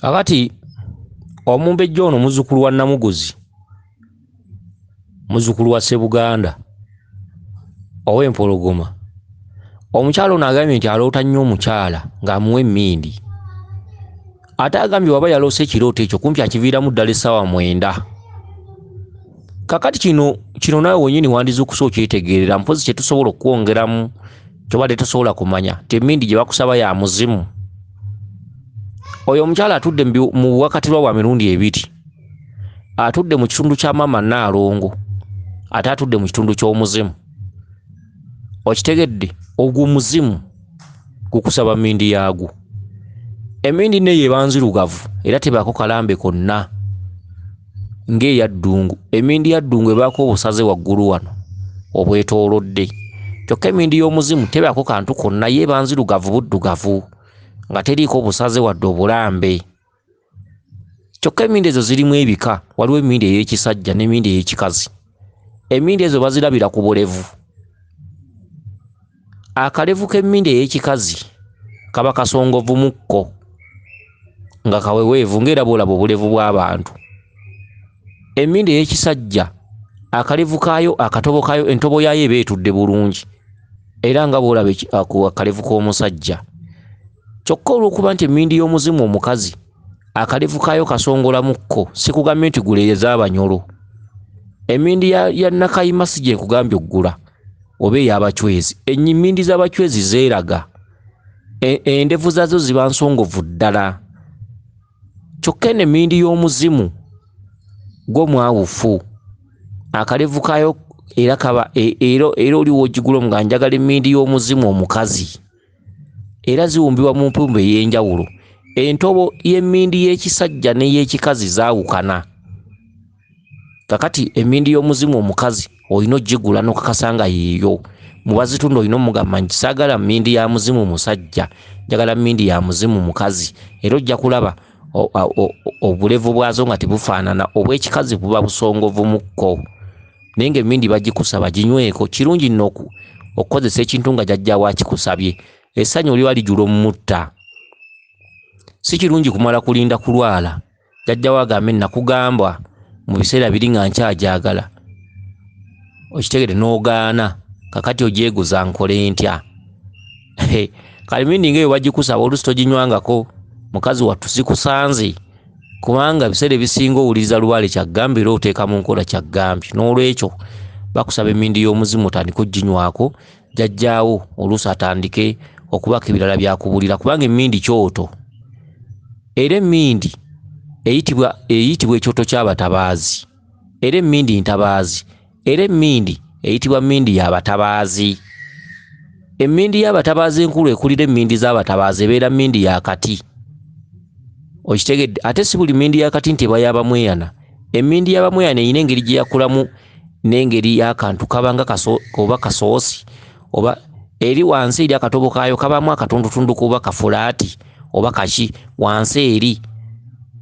Akati omumbejja ono muzzukulu wa Namuguzi, muzzukulu wa Ssebuganda ow'Empologoma, omukyala ono agambye nti aloota nnyo omukyala ng'amuwa emindi. Ate agambye waba yaloose ekirooto ekyo kumpi akiviiramu ddala essaawa 9. Kakati kino naawe wennyini wandizukusa okyetegeerera, mpozi kye tusobola okwongeramu kyobadde tosobola kumanya ti emindi gye bakusaba ya muzimu. Oyo omukyala atudde mu buwakatirwa bwa mirundi 2. Atudde mu kitundu kya Maama Naalongo, ate atudde mu kitundu ky'omuzimu. Okitegedde, ogwo muzimu gukusaba mindi yaagwo. Emindi neyo eba nzirugavu era tebaako kalambe konna ng'eya ddungu. Emindi ya ddungu ebaako obusaze waggulu wano obwetoolodde. Kyokka emindi y'omuzimu tebaako kantu konna, ye eba nzirugavu buddugavu nga teriiko obusaze wadde obulambe. Kyokka emindi ezo zirimu ebika. Waliwo emindi ey'ekisajja n'emindi ey'ekikazi. Emindi ezo bazirabira ku bulevu. Akalevu k'emmindi ey'ekikazi kaba kasongovu mukko nga kaweweevu ng'era bw'olaba obulevu bw'abantu. Emmindi ey'ekisajja akalevu kaayo, akatobo kaayo, entobo yaayo eba etudde bulungi era nga bw'olaba akalevu k'omusajja. Kyokka olw'okuba nti emmindi y'omuzimu omukazi akalevu kaayo kasongola mukko, si kugambye nti gula ez'Abanyolo. Emmindi ya Nakayima si gye nkugambye oggula oba ey'Abachwezi. Emmindi z'Abachwezi zeeraga, endevu zaazo ziba nsongovu ddala. Kyokka eno emmindi y'omuzimu gwo mwawufu, akalevu kaayo era kaba era oliwo ogigula nga njagala emmindi y'omuzimu omukazi, era ziwumbibwa mu mpumbu ey'enjawulo. Entobo y'emmindi y'ekisajja n'ey'ekikazi zaawukana. Kakati emmindi y'omuzimu omukazi olina ogigula n'okakasa nga yeeyo. Mu bazitunda olina omugamba nti saagala mmindi ya muzimu musajja, njagala mmindi ya muzimu mukazi, era ojja kulaba obulevu bwazo nga tebufaanana, obw'ekikazi buba busongovu mukko. Naye ng'emmindi bagikusaba ginyweko. Kirungi nno okukozesa ekintu nga jjajjaawo akikusabye. Essanyu oli walijula omutta. Si kirungi kumala kulinda kulwala jjajjaawo agambe nakugamba mu biseera biri nga nkyajagala, okitegere n'ogaana, kakati ogyeguza nkole ntya. Kale emmindi ng'eyo bagikusaba oluusi toginywangako, mukazi wattu sikusanze, kubanga ebiseera ebisinga owuliriza lubaale kyaggambe era oteeka mu nkola kyaggambe. N'olwekyo bakusaba emmindi y'omuzimu otandike oginywako, jjajjaawo oluusi atandike okubaka ebirala byakubulira, kubanga emmindi kyoto. Era emmindi eyitibwa ekyoto ky'abatabaazi, era emmindi ntabaazi, era emmindi eyitibwa mmindi y'abatabaazi. Emmindi y'abatabaazi enkulu ekulira emmindi z'abatabaazi ebeera mmindi yakati. Okitegedde? Ate si buli mmindi yakati nti eba y'abamweyana. Emmindi y'abamweyana erina engeri gye yakulamu n'engeri y'akantu kabanga oba kasoosi, oba eri wansi eri akatobo kaayo kabamu akatundutundu kuba kafulaati oba kaki wansi eri.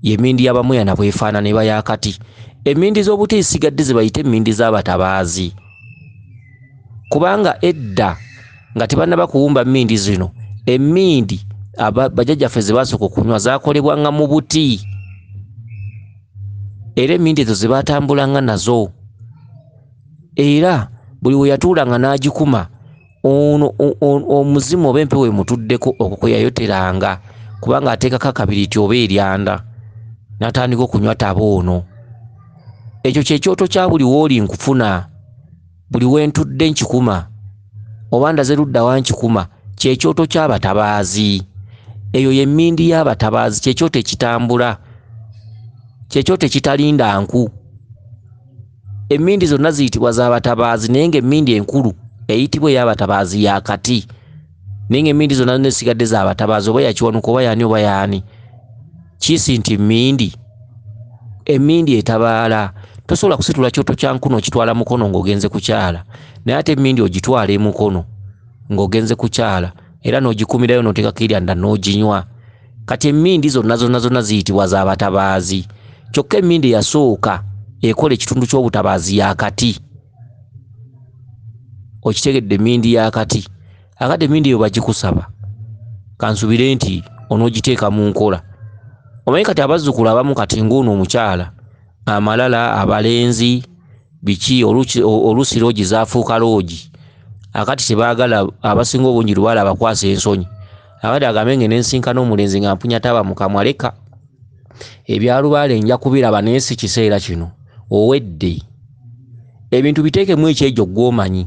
Y'emmindi y'abamweyana bwefaanana eba yakati. Emmindi z'obuti ezisigadde ze bayita emmindi z'abatabaazi, kubanga edda nga tebannaba kuwumba mmindi zino, emmindi bajjajjaffe ze baasooka okunywa zaakolebwanga mu buti, era emmindi ezo ze baatambulanga nazo, era buli we yatuulanga n'agikuma ono omuzimu oba empewo emutuddeko okwo kwe yayoteranga, kubanga ateekako akabiriti oba eryanda n'atandika okunywa taba ono. Ekyo kyekyoto kya buli wooli nkufuna, buli wentudde nkikuma oba ndaze ludda wa nkikuma, kyekyoto ky'abatabaazi. Eyo y'emmindi y'abatabaazi, kyekyoto ekitambula, kyekyoto ekitalinda nku. Emmindi zonna ziyitibwa z'abatabaazi, naye ng'emmindi enkulu eyitibwa ey'abatabaazi yakati, naye ng'emmindi zonna zisigadde z'abatabaazi oba yakiwanuka oba yaani oba yaani. Kiisi nti emmindi etabaala. Tosobola kusitula kyoto kya nkuno okitwala mukono ng'ogenze kukyala, naye ate emmindi ogitwala emukono ng'ogenze kukyala, era n'ogikumirayo n'oteekako eryanda n'oginywa. Kati emmindi zonna ziyitibwa z'abatabaazi. Kyokka emmindi eyasooka ekola ekitundu ky'obutabaazi yakati. Okitegedde? Emmindi yakati. Akati emmindi eyo bagikusaba, kansubire nti onoogiteeka mu nkola. omanyi kati abazzukulu abamu kati ng'uno omukyala amalala abalenzi biki oluusi loogi zaafuuka loogi akati tebaagala abasinga obungi lubaala abakwasa ensonyi akati agambe nge nensinkana omulenzi nga mpunya taba mukamwa leka ebya Lubaale nja kubiraba naye si kiseera kino owedde ebintu biteekemu ekyejo gw'omanyi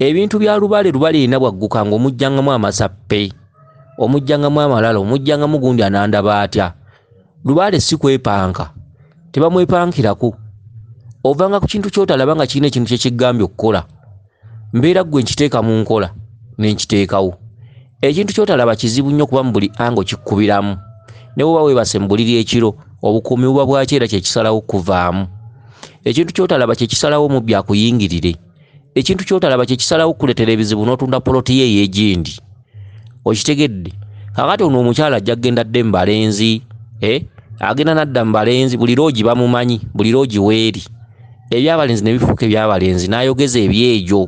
ebintu bya Lubaale erina bwagguka ng'omujjangamu amasappe omujjangamu amalala omujjangamu gundi anandaba atya Lubaale si kwepanka tebamwepankirako ovanga ku kintu kyotalaba nga kirina ekintu kyekigambye okukola mbeera gwe nkiteeka mu nkola nenkiteekawo ekintu kyotalaba kizibu nnyo kuba mu buli ango kikkubiramu ne bwoba weebase mu buliri ekiro obukuumi buba bwaki era kyekisalawo kuvaamu ekintu kyotalaba kyekisalawo mubbi akuyingirire ekintu kyotalaba kyekisalawo kuletera ebizibu n'otunda poloti ye ey'egindi okitegedde kakati ono omukyala ajja kgenda dde mu balenzi agenda nadda mu balenzi buli loogi bamumanyi buli loogi weeri ebyabalenzi ne bifuuka ebyabalenzi n'ayogeza ebyejo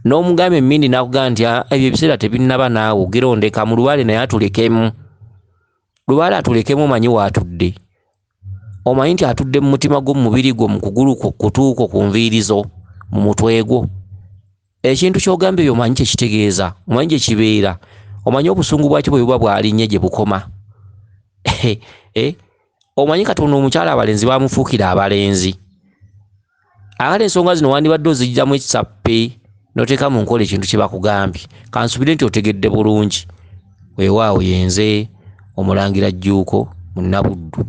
n'omugamba emindi n'akugamba nti ebyo ebiseera tebinnaba naawe ogirondeka mu Lubaale naye atulekemu Lubaale atulekemu omanyi waatudde omanyi nti atudde mu mutima gwo mu mubiri gwo mu kugulu kwo kutuuko ku nviirizo mu mutwe gwo ekintu ky'ogamba ebyo omanyi kyekitegeeza omanyi gye kibeera omanyi obusungu bwakyo bwe buba bwalinnye gye bukoma omanyi katono omukyala abalenzi bamufuukira abalenzi akati ensonga zino wandibadde ozijjamu ekisappe n'oteeka mu nkola ekintu kye bakugambye kansubire nti otegedde bulungi weewaawo yenze Omulangira Jjuuko Munnabuddu.